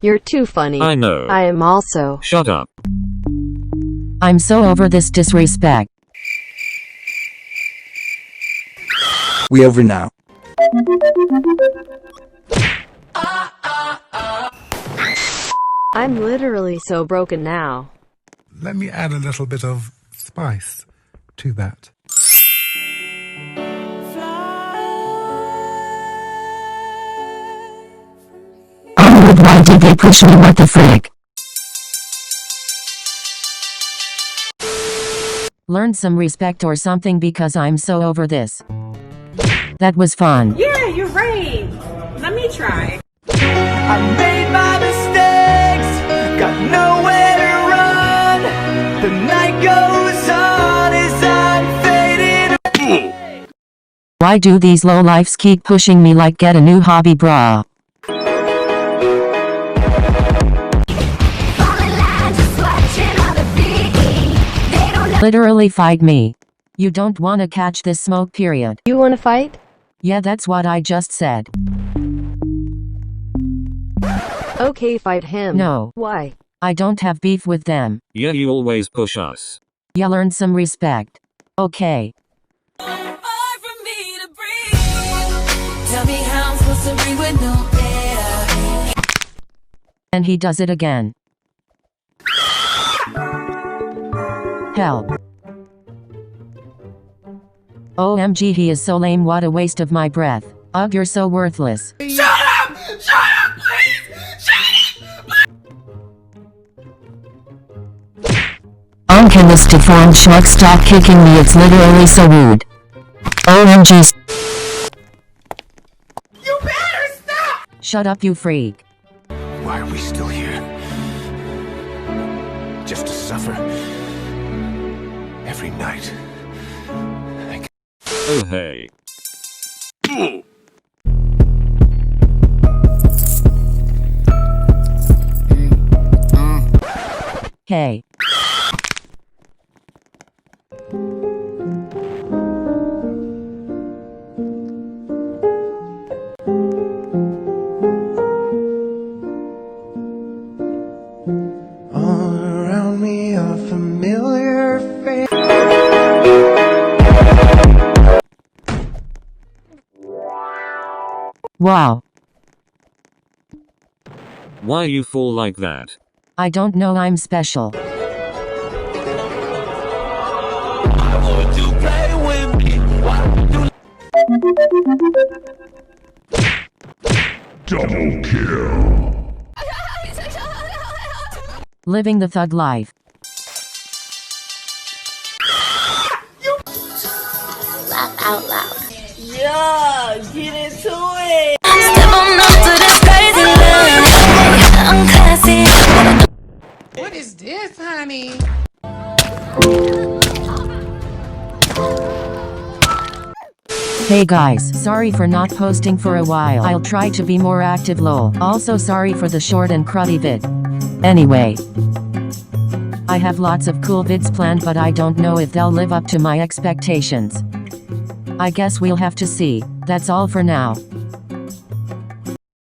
You're too funny. I know. I am also. Shut up. I'm so over this disrespect. We over now. I'm literally so broken now. Let me add a little bit of spice to that. Oh, why did they push me? What the frick? Learn some respect or something because I'm so over this. That was fun. Yeah, you're right. Let me try. I made my mistakes, got nowhere to run. The night goes on as I'm fading. Why do these lowlifes keep pushing me like get a new hobby, brah? Literally fight me. You don't wanna catch this smoke, period. You wanna fight? Yeah, that's what I just said. Okay, fight him. No. Why? I don't have beef with them. Yeah, you always push us. You learn some respect. Okay. And he does it again. Help. OMG, he is so lame, what a waste of my breath. Ugh, you're so worthless. Shut up! Shut up, please! Shut On can this deformed schmuck stop kicking me? It's literally so rude. OMG. You better stop! Shut up, you freak. Why are we still here? Just to suffer? Every night. Oh hey. Hey. All around me a familiar face. Wow. Why you fall like that? I don't know, I'm special. Double kill. Living the thug life. Laugh out loud. Yeah, get into it. Step on up to this crazy love. I'm classy. What is this, honey? Hey guys, sorry for not posting for a while. I'll try to be more active, lol. Also sorry for the short and cruddy vid. Anyway. I have lots of cool vids planned, but I don't know if they'll live up to my expectations. I guess we'll have to see. That's all for now.